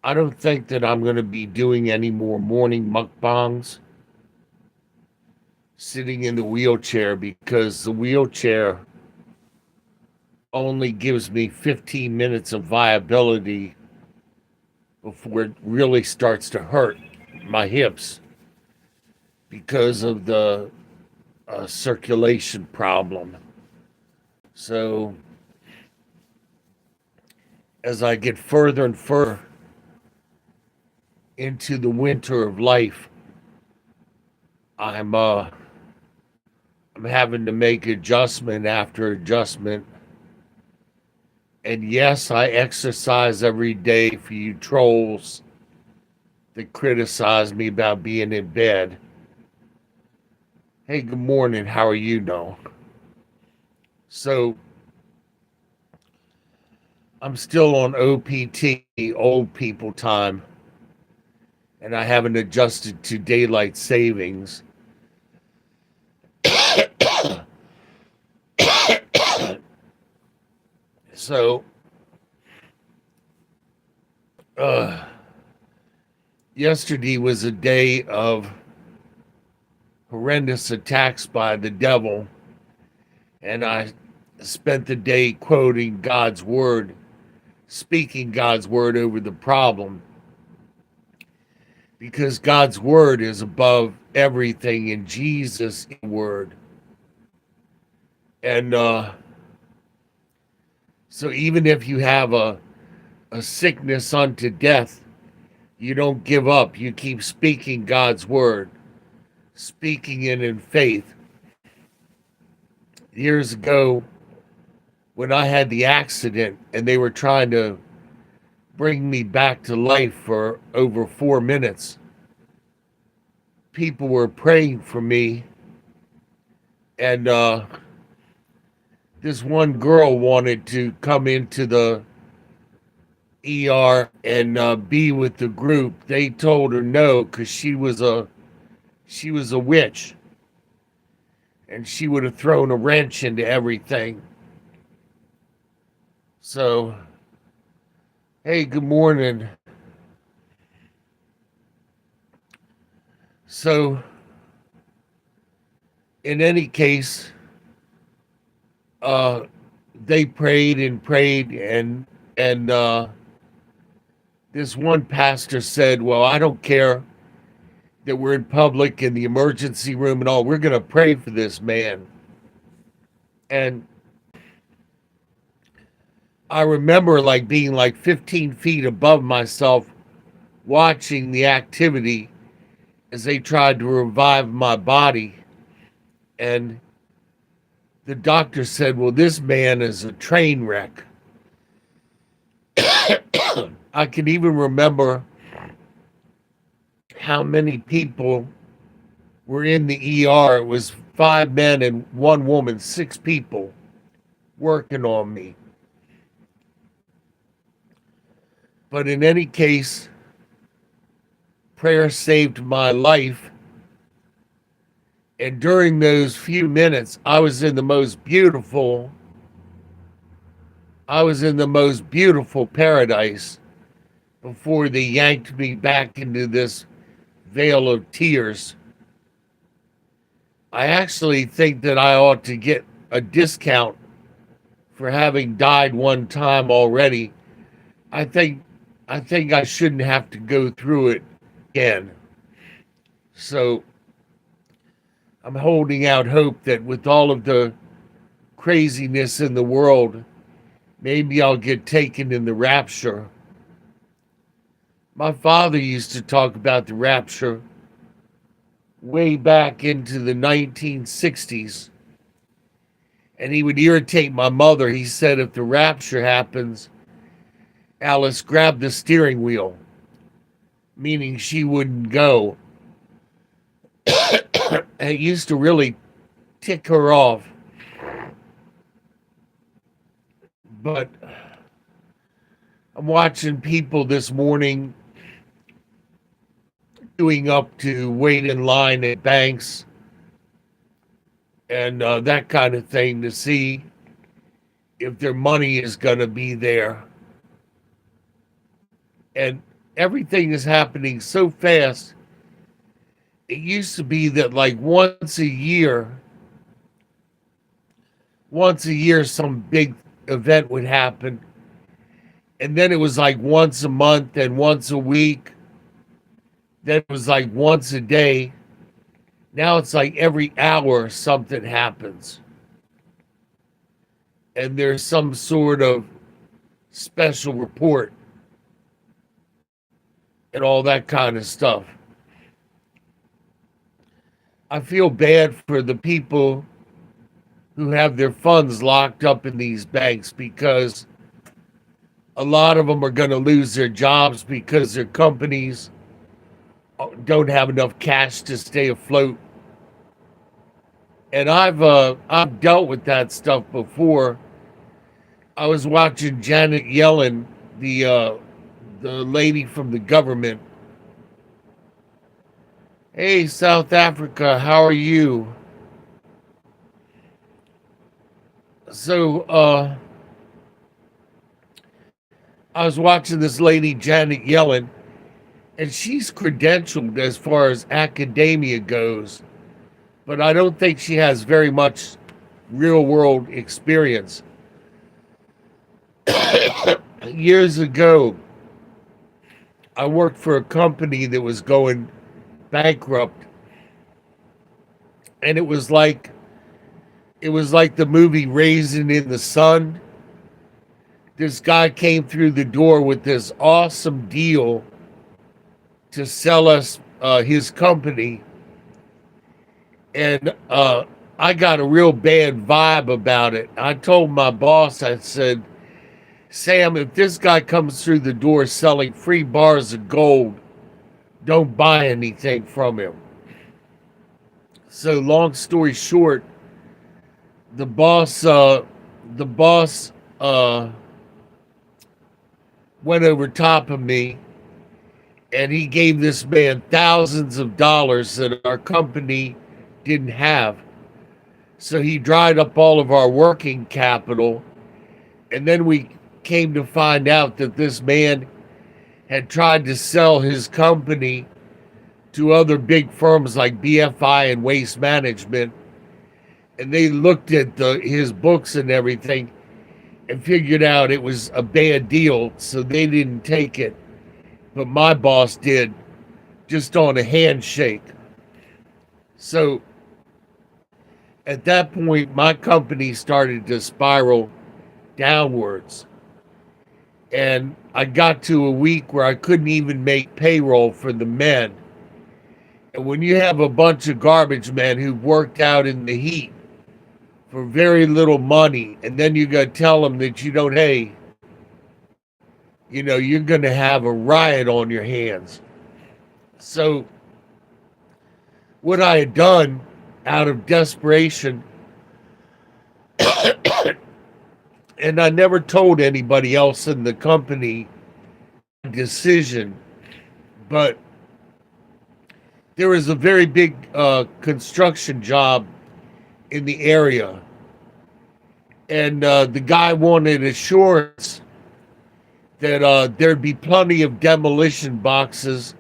I don't think that I'm going to be doing any more morning mukbangs sitting in the wheelchair because the wheelchair only gives me 15 minutes of viability before it really starts to hurt my hips because of the circulation problem. So as I get further and further into the winter of life, I'm uh, I'm having to make adjustment after adjustment. And yes, I exercise every day for you trolls that criticize me about being in bed. Hey, good morning. How are you, Noel? So I'm still on OPT, old people time, and I haven't adjusted to daylight savings. So, uh, yesterday was a day of horrendous attacks by the devil, and I spent the day quoting God's word, speaking God's word over the problem, because God's word is above everything in Jesus' word. And so even if you have a sickness unto death, you don't give up. You keep speaking God's word, speaking it in faith. Years ago, when I had the accident and they were trying to bring me back to life for over 4 minutes, people were praying for me. And this one girl wanted to come into the ER and be with the group. They told her no because she was a witch, and she would have thrown a wrench into everything. So, hey, good morning. So, in any case, uh, they prayed and prayed, and this one pastor said, "Well, I don't care that we're in public in the emergency room and all. We're going to pray for this man." And I remember like being like 15 feet above myself, watching the activity as they tried to revive my body. And the doctor said, "Well, this man is a train wreck." I can even remember how many people were in the ER. It was 5 men and 1 woman, 6 people working on me. But in any case, prayer saved my life. And during those few minutes, I was in the most beautiful paradise before they yanked me back into this veil of tears. I actually think that I ought to get a discount for having died one time already. I think I think I shouldn't have to go through it again. So I'm holding out hope that with all of the craziness in the world, maybe I'll get taken in the rapture. My father used to talk about the rapture way back into the 1960s, and he would irritate my mother. He said, if the rapture happens, Alice, grab the steering wheel, meaning she wouldn't go. And it used to really tick her off. But I'm watching people this morning queuing up to wait in line at banks and that kind of thing to see if their money is going to be there. And everything is happening so fast. It used to be that like once a year some big event would happen, and then it was like once a month and once a week. Then it was like once a day. Now it's like every hour something happens. And there's some sort of special report and all that kind of stuff. I feel bad for the people who have their funds locked up in these banks, because a lot of them are going to lose their jobs because their companies don't have enough cash to stay afloat. And I've dealt with that stuff before. I was watching Janet Yellen, the lady from the government. Hey, South Africa, how are you? So I was watching this lady, Janet Yellen, and she's credentialed as far as academia goes, but I don't think she has very much real world experience. Years ago, I worked for a company that was going bankrupt, and it was like the movie Raisin in the Sun. This guy came through the door with this awesome deal to sell us his company, and I got a real bad vibe about it. I told my boss, I said, Sam, if this guy comes through the door selling free bars of gold, don't buy anything from him. So long story short, the boss went over top of me, and he gave this man thousands of dollars that our company didn't have. So he dried up all of our working capital, and then we came to find out that this man had tried to sell his company to other big firms like BFI and Waste Management, and they looked at his books and everything and figured out it was a bad deal, so they didn't take it. But my boss did, just on a handshake. So at that point, my company started to spiral downwards. And I got to a week where I couldn't even make payroll for the men. And when you have a bunch of garbage men who worked out in the heat for very little money, and then you got to tell them that hey, you're going to have a riot on your hands. So what I had done out of desperation, and I never told anybody else in the company decision, but there was a very big construction job in the area, and the guy wanted assurance that there'd be plenty of demolition boxes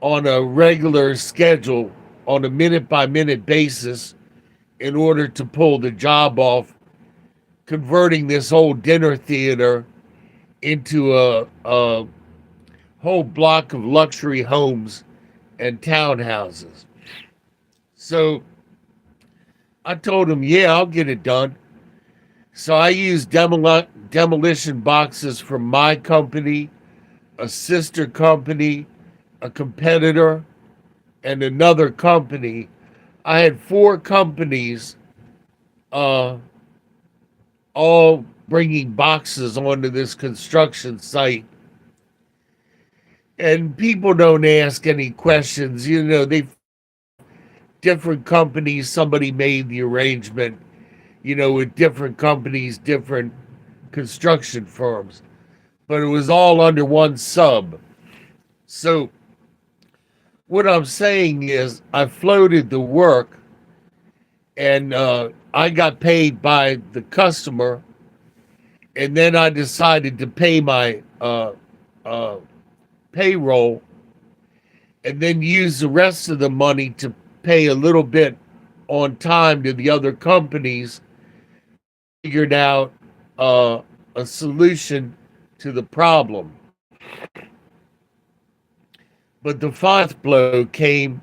on a regular schedule, on a minute-by-minute basis, in order to pull the job off, converting this old dinner theater into a whole block of luxury homes and townhouses. So I told him, yeah, I'll get it done. So I used demolition boxes from my company, a sister company, a competitor, and another company. I had 4 companies all bringing boxes onto this construction site. And people don't ask any questions. Different companies, somebody made the arrangement, with different companies, different construction firms. But it was all under one sub. So what I'm saying is I floated the work, and I got paid by the customer, and then I decided to pay my payroll and then use the rest of the money to pay a little bit on time to the other companies, figured out a solution to the problem. But the fourth blow came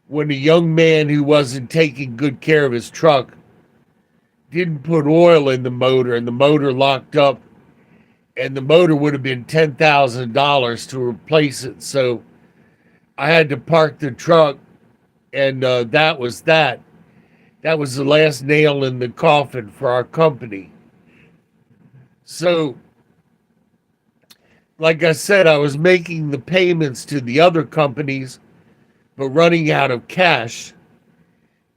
when a young man who wasn't taking good care of his truck didn't put oil in the motor and the motor locked up, and the motor would have been $10,000 to replace it. So I had to park the truck, and that was that. That was the last nail in the coffin for our company. So, like I said, I was making the payments to the other companies, but running out of cash.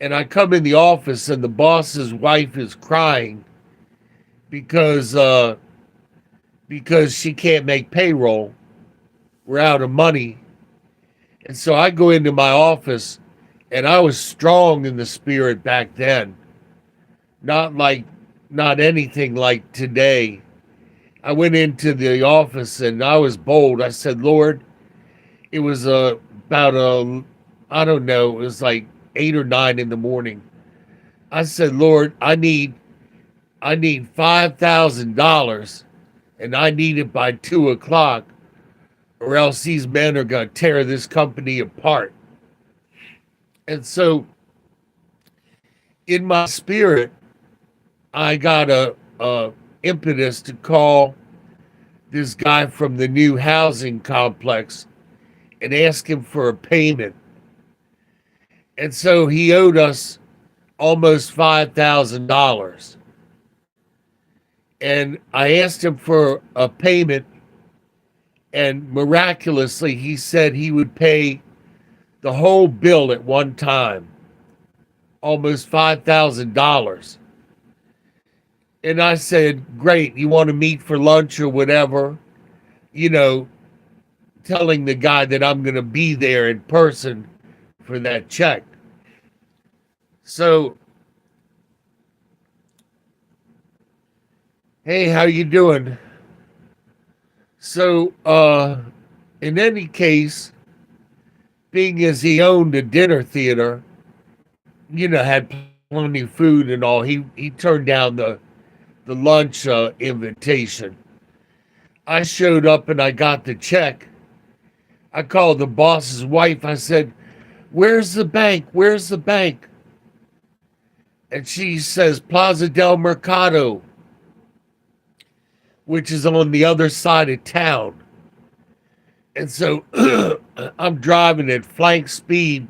And I come in the office, and the boss's wife is crying because she can't make payroll. We're out of money. And so I go into my office, and I was strong in the spirit back then. Not anything like today. I went into the office and I was bold. I said, Lord, it was I don't know, it was like 8 or 9 in the morning. I said, Lord, I need $5,000, and I need it by 2:00, or else these men are going to tear this company apart. And so in my spirit, I got a impetus to call this guy from the new housing complex and ask him for a payment. And so he owed us almost $5,000. And I asked him for a payment, and miraculously he said he would pay the whole bill at one time, almost $5,000. And I said, great, you want to meet for lunch or whatever? You know, telling the guy that I'm going to be there in person for that check. So, hey, how you doing? So, in any case, being as he owned a dinner theater, had plenty of food and all, he turned down the lunch invitation. I showed up and I got the check. I called the boss's wife. I said, where's the bank? Where's the bank? And she says, Plaza del Mercado, which is on the other side of town. And so I'm driving at flank speed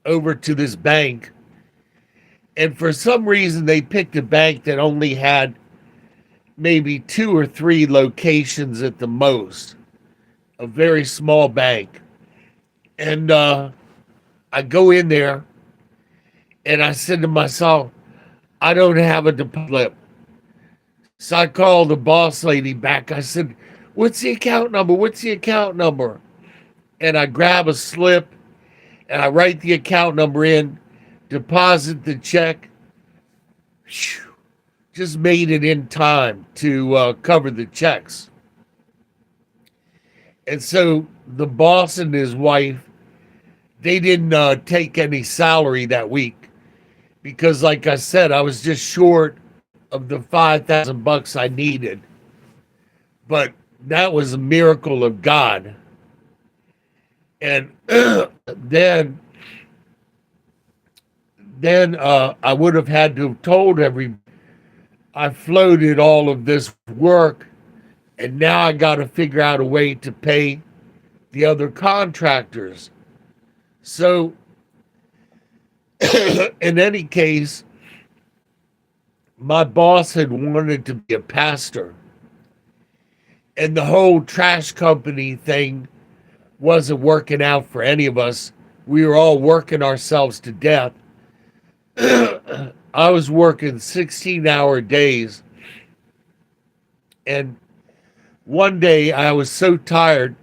over to this bank. And for some reason, they picked a bank that only had maybe 2 or 3 locations at the most, a very small bank. And I go in there, and I said to myself, I don't have a deposit. So I called the boss lady back. I said, what's the account number? What's the account number? And I grab a slip, and I write the account number in, deposit the check. Just made it in time to cover the checks. And so the boss and his wife, they didn't take any salary that week because, like I said, I was just short of the $5,000 I needed. But that was a miracle of God. And then I would have had to have told I floated all of this work, and now I got to figure out a way to pay the other contractors. So, in any case, my boss had wanted to be a pastor, and the whole trash company thing wasn't working out for any of us. We were all working ourselves to death. I was working 16-hour days, and one day I was so tired,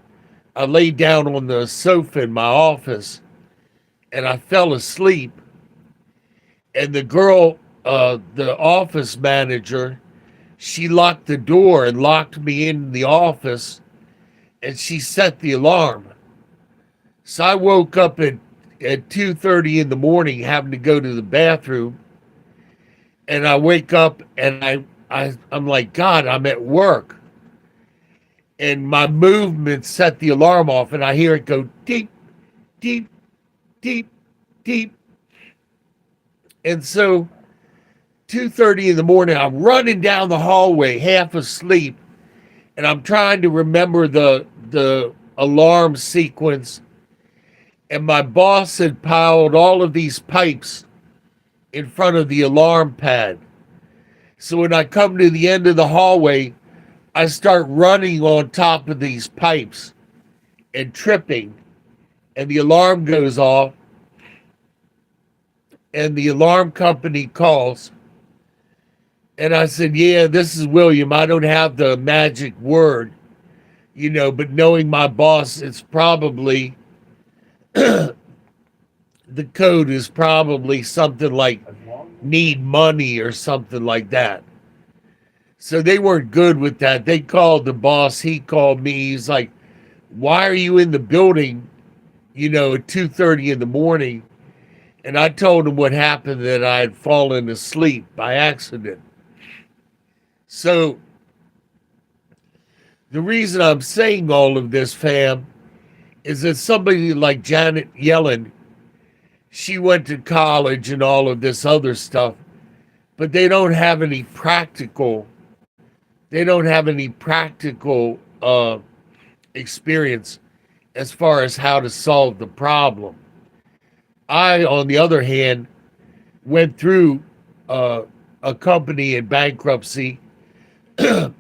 I laid down on the sofa in my office, and I fell asleep. And the girl, the office manager, she locked the door and locked me in the office and she set the alarm. So I woke up at 2:30 in the morning having to go to the bathroom, and I wake up and I'm like, God, I'm at work. And my movement set the alarm off, and I hear it go deep, deep, deep, deep. And so 2:30 in the morning, I'm running down the hallway, half asleep, and I'm trying to remember the alarm sequence. And my boss had piled all of these pipes in front of the alarm pad. So when I come to the end of the hallway, I start running on top of these pipes and tripping, and the alarm goes off, and the alarm company calls. And I said, yeah, this is William. I don't have the magic word, but knowing my boss, it's probably, the code is probably something like need money or something like that. So they weren't good with that. They called the boss. He called me. He's like, why are you in the building, at 2:30 in the morning? And I told him what happened, that I had fallen asleep by accident. So the reason I'm saying all of this, fam, is that somebody like Janet Yellen, she went to college and all of this other stuff, but they don't have any practical experience as far as how to solve the problem. I, on the other hand, went through a company in bankruptcy, and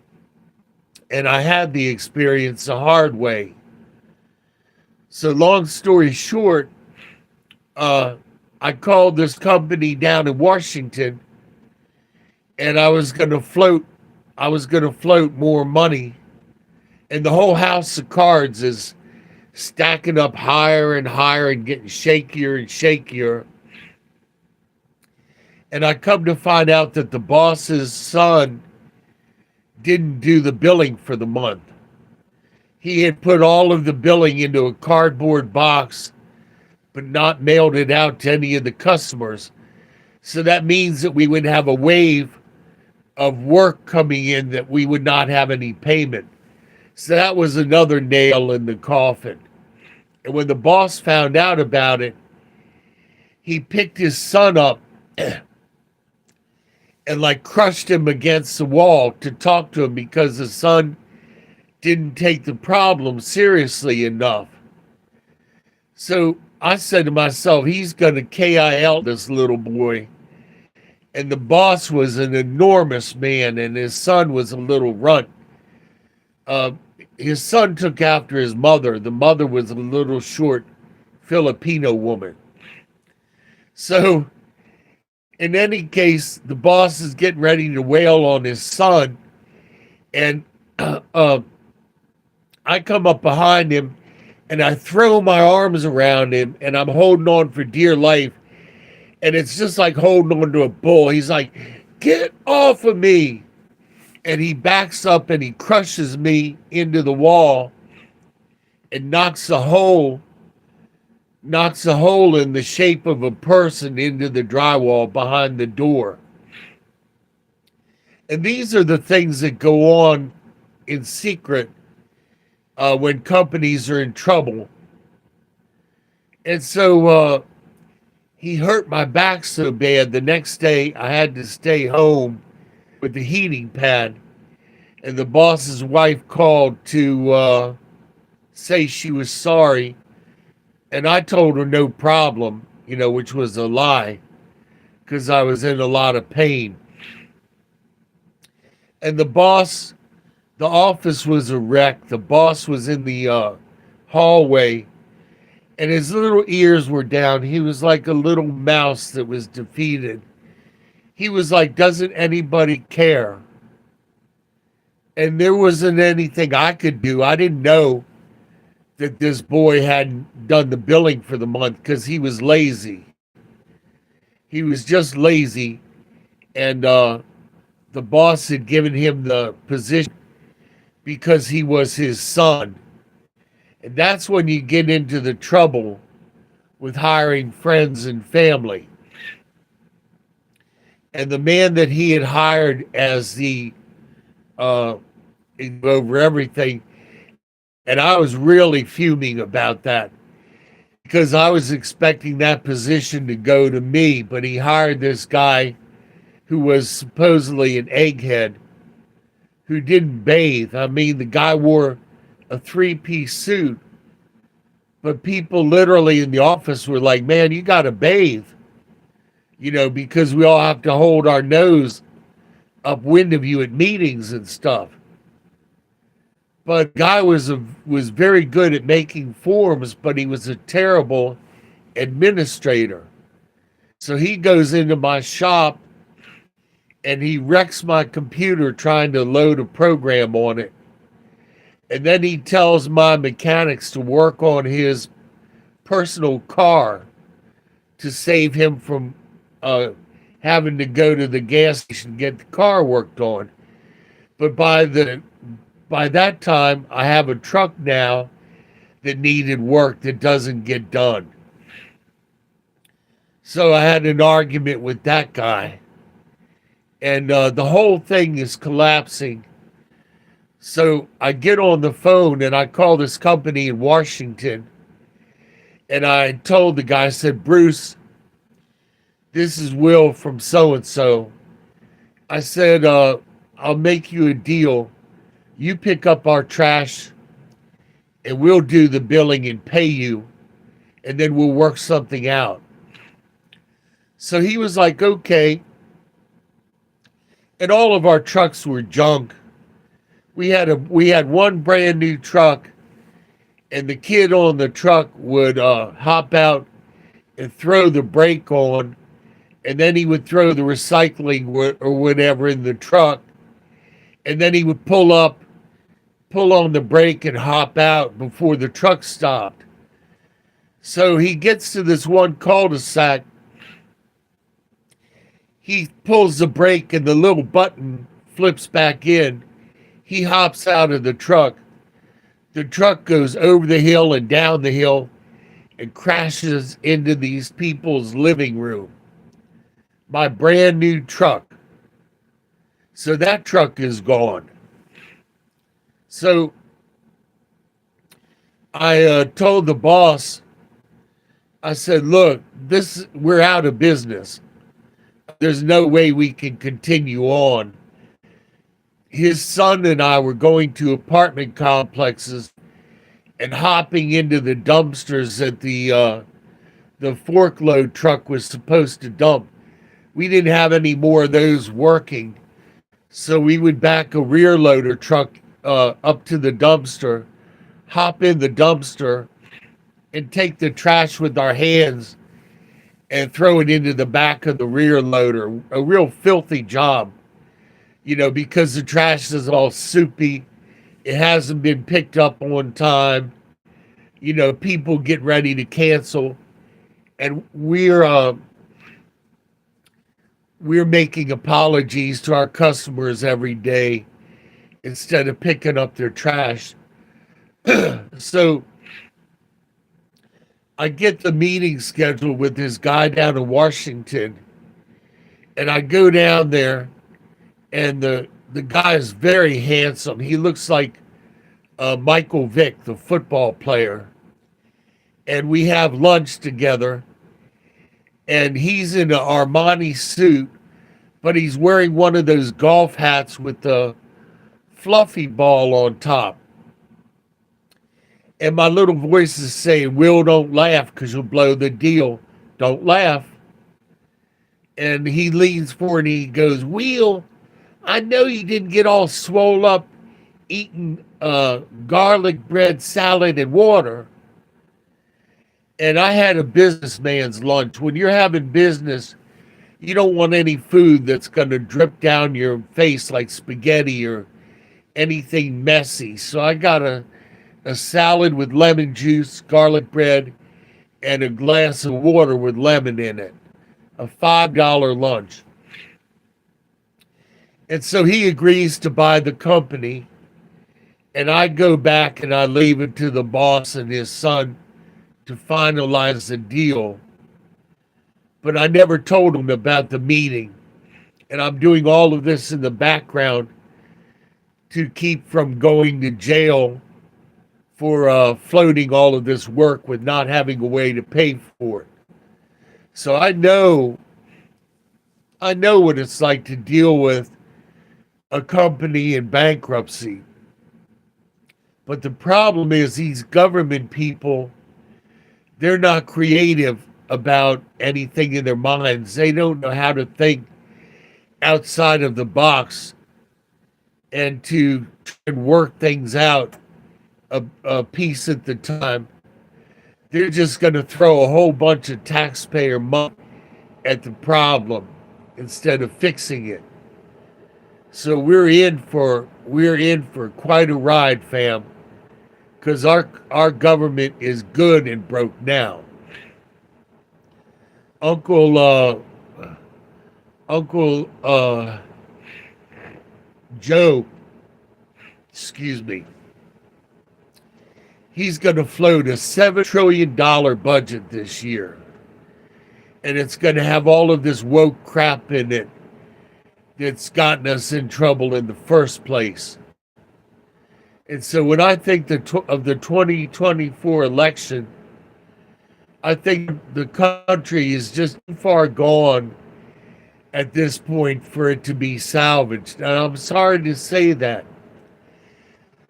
I had the experience the hard way. So long story short, I called this company down in Washington, and I was going to float more money, and the whole house of cards is stacking up higher and higher and getting shakier and shakier. And I come to find out that the boss's son didn't do the billing for the month. He had put all of the billing into a cardboard box, but not mailed it out to any of the customers. So that means that we would have a wave of work coming in that we would not have any payment. So that was another nail in the coffin. And when the boss found out about it, he picked his son up and crushed him against the wall to talk to him, because the son didn't take the problem seriously enough. So I said to myself, he's going to KIL this little boy. And the boss was an enormous man, and his son was a little runt. His son took after his mother. The mother was a little short Filipino woman. So in any case, the boss is getting ready to wail on his son, and I come up behind him, and I throw my arms around him, and I'm holding on for dear life. And it's just like holding on to a bull. He's like, get off of me. And he backs up and he crushes me into the wall and knocks a hole in the shape of a person into the drywall behind the door. And these are the things that go on in secret when companies are in trouble. And so he hurt my back so bad, the next day I had to stay home with the heating pad. And the boss's wife called to say she was sorry. And I told her no problem, which was a lie, because I was in a lot of pain. And the office was a wreck. The boss was in the hallway, and his little ears were down. He was like a little mouse that was defeated. He was like, doesn't anybody care? And there wasn't anything I could do. I didn't know that this boy hadn't done the billing for the month because he was lazy. He was just lazy. And the boss had given him the position because he was his son. And that's when you get into the trouble with hiring friends and family. And the man that he had hired as the uh, over everything, and I was really fuming about that because I was expecting that position to go to me, but he hired this guy who was supposedly an egghead who didn't bathe. I mean, the guy wore a three-piece suit, but people literally in the office were like, man, you got to bathe, because we all have to hold our nose upwind of you at meetings and stuff. But guy was very good at making forms, but he was a terrible administrator. So he goes into my shop and he wrecks my computer trying to load a program on it. And then he tells my mechanics to work on his personal car to save him from having to go to the gas station and get the car worked on. But by that time, I have a truck now that needed work that doesn't get done. So I had an argument with that guy. And the whole thing is collapsing. So I get on the phone and I call this company in Washington. And I told the guy, I said, Bruce, this is Will from so-and-so. I said, I'll make you a deal. You pick up our trash and we'll do the billing and pay you. And then we'll work something out. So he was like, okay. And all of our trucks were junk. We had one brand new truck, and the kid on the truck would hop out and throw the brake on, and then he would throw the recycling or whatever in the truck, and then he would pull on the brake and hop out before the truck stopped. So he gets to this one cul-de-sac. He pulls the brake and the little button flips back in. He hops out of the truck. The truck goes over the hill and down the hill and crashes into these people's living room. My brand new truck. So that truck is gone. So I told the boss, I said, look, we're out of business. There's no way we can continue on. His son and I were going to apartment complexes and hopping into the dumpsters that the forkload truck was supposed to dump. We didn't have any more of those working. So we would back a rear loader truck up to the dumpster, hop in the dumpster, and take the trash with our hands and throw it into the back of the rear loader. A real filthy job, because the trash is all soupy. It hasn't been picked up on time. People get ready to cancel. And we're making apologies to our customers every day instead of picking up their trash. So I get the meeting scheduled with this guy down in Washington, and I go down there, and the guy is very handsome. He looks like Michael Vick, the football player. And we have lunch together, and he's in an Armani suit, but he's wearing one of those golf hats with the fluffy ball on top. And my little voice is saying, Will, don't laugh because you'll blow the deal. Don't laugh. And he leans forward and he goes, Will, I know you didn't get all swole up eating garlic bread, salad, and water. And I had a businessman's lunch. When you're having business, you don't want any food that's going to drip down your face like spaghetti or anything messy. So I got a salad with lemon juice, garlic bread, and a glass of water with lemon in it. A $5 lunch. And so he agrees to buy the company. and I go back and I leave it to the boss and his son to finalize the deal. But I never told him about the meeting. And I'm doing all of this in the background to keep from going to jail for floating all of this work with not having a way to pay for it. So I know what it's like to deal with a company in bankruptcy. But the problem is these government people, they're not creative about anything in their minds. They don't know how to think outside of the box and to try and work things out a piece at the time. They're just going to throw a whole bunch of taxpayer money at the problem instead of fixing it. So we're in for quite a ride, fam, because our government is good and broke now. Uncle Uncle Joe, excuse me, he's going to float a $7 trillion budget this year. And it's going to have all of this woke crap in it that's gotten us in trouble in the first place. And so when I think of the 2024 election, I think the country is just too far gone at this point for it to be salvaged. And I'm sorry to say that.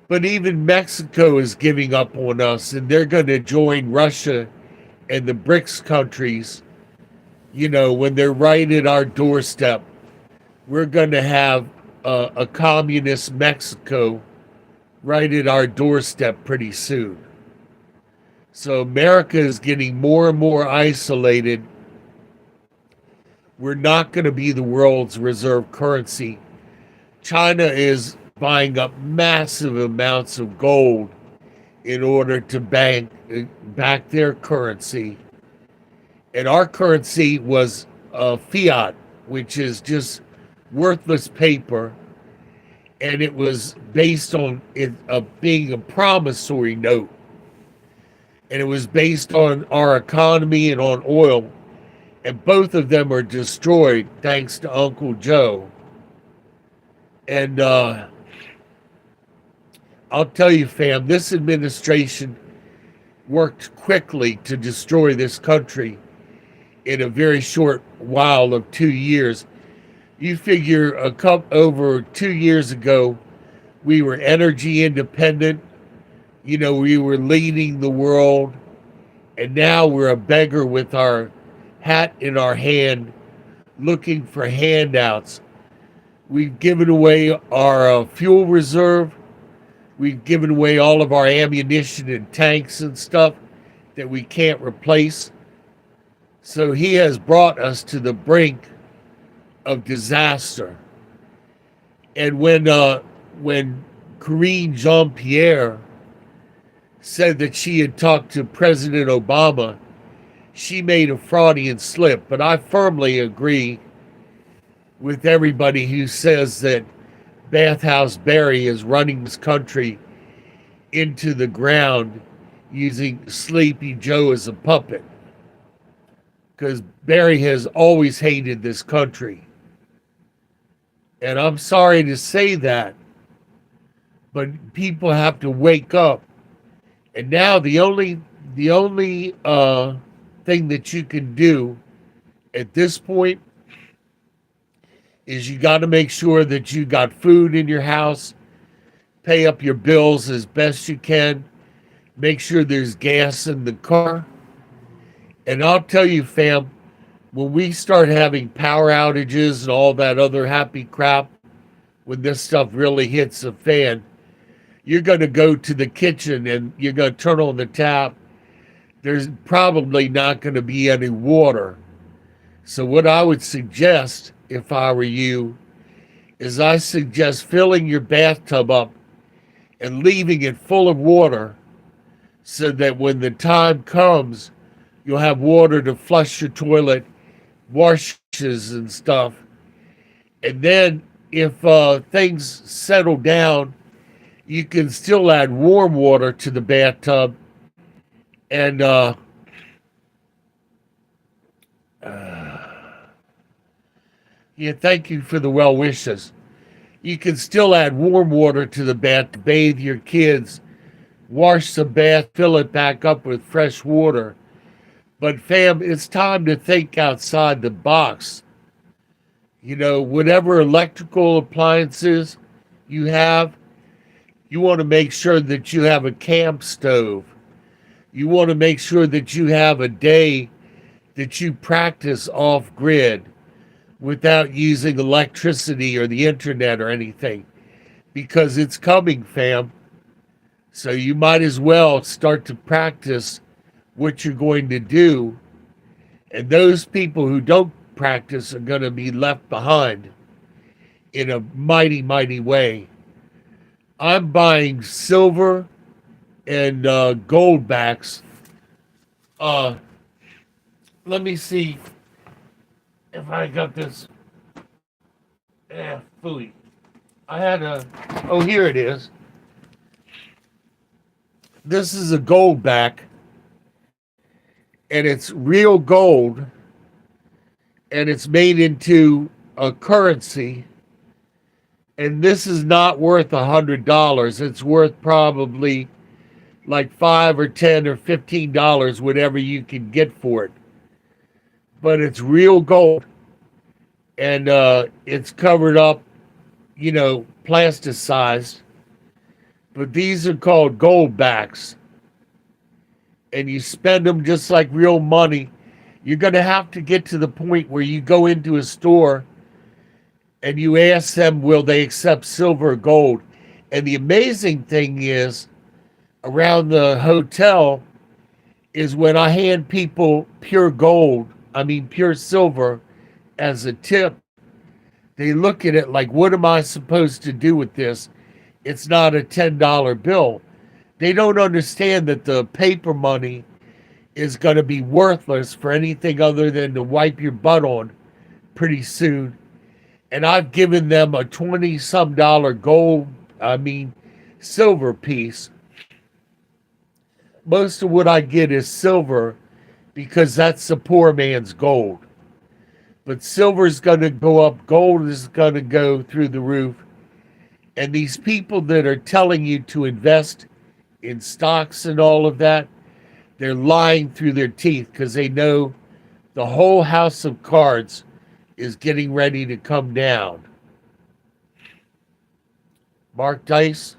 But even Mexico is giving up on us, and they're going to join Russia and the BRICS countries. You know, when they're right at our doorstep, we're going to have a communist Mexico right at our doorstep pretty soon. So America is getting more and more isolated. We're not going to be the world's reserve currency. China is buying up massive amounts of gold in order to back their currency. And our currency was fiat, which is just worthless paper. And it was based on it being a promissory note. And it was based on our economy and on oil. And both of them are destroyed thanks to Uncle Joe. And I'll tell you, fam, this administration worked quickly to destroy this country in a very short while of 2 years. You figure over 2 years ago, we were energy independent. You know, we were leading the world. And now we're a beggar with our hat in our hand, looking for handouts. We've given away our fuel reserve. We've given away all of our ammunition and tanks and stuff that we can't replace. So he has brought us to the brink of disaster. And when Karine Jean-Pierre said that she had talked to President Obama, she made a Freudian slip. But I firmly agree with everybody who says that Bathhouse Barry is running this country into the ground using Sleepy Joe as a puppet. Because Barry has always hated this country. And I'm sorry to say that, but people have to wake up. And now the only thing that you can do at this point is you got to make sure that you got food in your house, pay up your bills as best you can, make sure there's gas in the car. And I'll tell you, fam, when we start having power outages and all that other happy crap, when this stuff really hits the fan, you're going to go to the kitchen and you're going to turn on the tap. There's probably not going to be any water. So what I would suggest, if I were you, is I suggest filling your bathtub up and leaving it full of water so that when the time comes, you'll have water to flush your toilet, washes and stuff. And then if things settle down You can still add warm water to the bathtub. And yeah, thank you for the well wishes. You can still add warm water to the bath to bathe your kids, wash the bath, fill it back up with fresh water. But fam, it's time to think outside the box. You know, whatever electrical appliances you have, you want to make sure that you have a camp stove. You want to make sure that you have a day that you practice off grid without using electricity or the internet or anything, because it's coming, fam. So you might as well start to practice what you're going to do. And those people who don't practice are going to be left behind in a mighty, mighty way. I'm buying silver and gold backs. Uh, Let me see if I got this. Phooey. I had a. Oh, here it is. This is a gold back, and it's real gold, and it's made into a currency. And this is not worth $100. It's worth probably like $5 or $10 or $15, whatever you can get for it. But it's real gold, and it's covered up, plasticized. But these are called gold backs, and you spend them just like real money. You're going to have to get to the point where you go into a store and you ask them, will they accept silver or gold? And the amazing thing is, around the hotel, is when I hand people pure silver as a tip, they look at it like, what am I supposed to do with this? It's not a $10 bill. They don't understand that the paper money is going to be worthless for anything other than to wipe your butt on pretty soon. And I've given them a 20 some dollar silver piece. Most of what I get is silver because that's the poor man's gold. But silver's going to go up, gold is going to go through the roof. And these people that are telling you to invest in stocks and all of that, they're lying through their teeth because they know the whole house of cards is getting ready to come down. Mark Dice.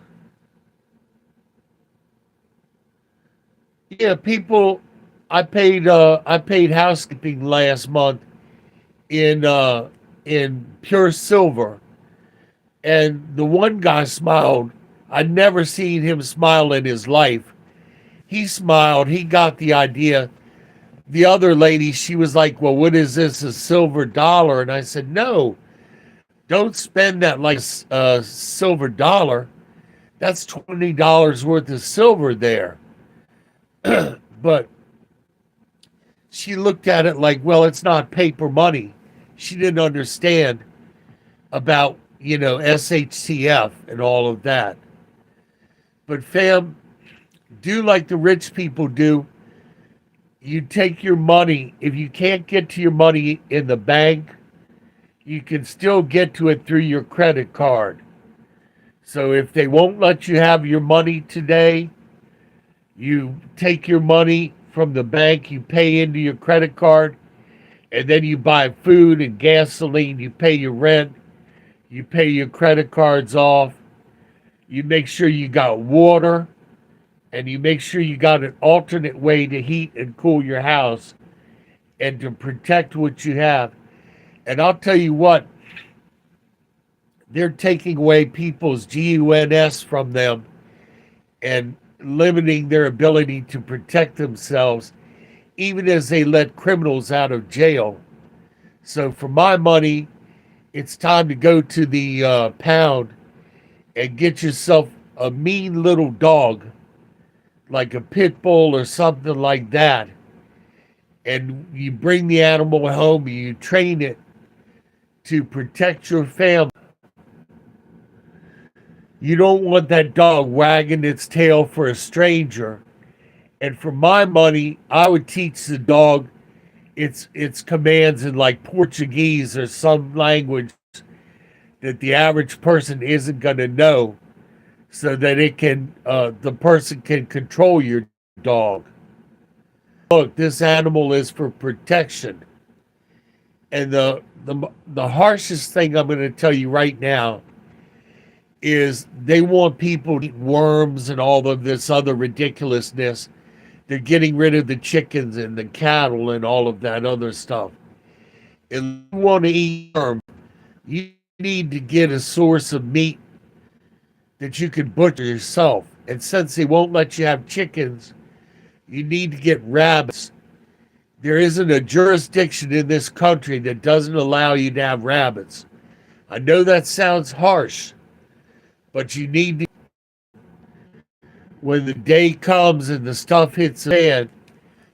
Yeah, people. I paid housekeeping last month in pure silver, and the one guy smiled. I'd never seen him smile in his life. He smiled. He got the idea. The other lady, she was like, well, what is this, a silver dollar? And I said, no, don't spend that like a silver dollar. That's $20 worth of silver there. But she looked at it like, well, it's not paper money. She didn't understand about, SHTF and all of that. But fam, do like the rich people do. You take your money. If you can't get to your money in the bank, you can still get to it through your credit card. So if they won't let you have your money today, you take your money from the bank, you pay into your credit card, and then you buy food and gasoline, you pay your rent, you pay your credit cards off, you make sure you got water, and you make sure you got an alternate way to heat and cool your house and to protect what you have. And I'll tell you what, they're taking away people's GUNS from them and limiting their ability to protect themselves, even as they let criminals out of jail. So for my money, it's time to go to the pound and get yourself a mean little dog, like a pit bull or something like that. And you bring the animal home, you train it to protect your family. You don't want that dog wagging its tail for a stranger. And for my money, I would teach the dog its commands in like Portuguese or some language that the average person isn't going to know, so that the person can control your dog. Look, this animal is for protection. And the harshest thing I'm going to tell you right now is they want people to eat worms and all of this other ridiculousness. They're getting rid of the chickens and the cattle and all of that other stuff. If you want to eat worms, you need to get a source of meat that you can butcher yourself. And since they won't let you have chickens, you need to get rabbits. There isn't a jurisdiction in this country that doesn't allow you to have rabbits. I know that sounds harsh, but you need to. When the day comes and the stuff hits the fan,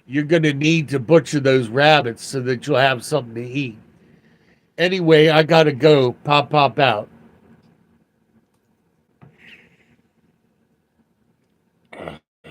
you're going to need to butcher those rabbits so that you'll have something to eat. Anyway, I got to go. Pop out.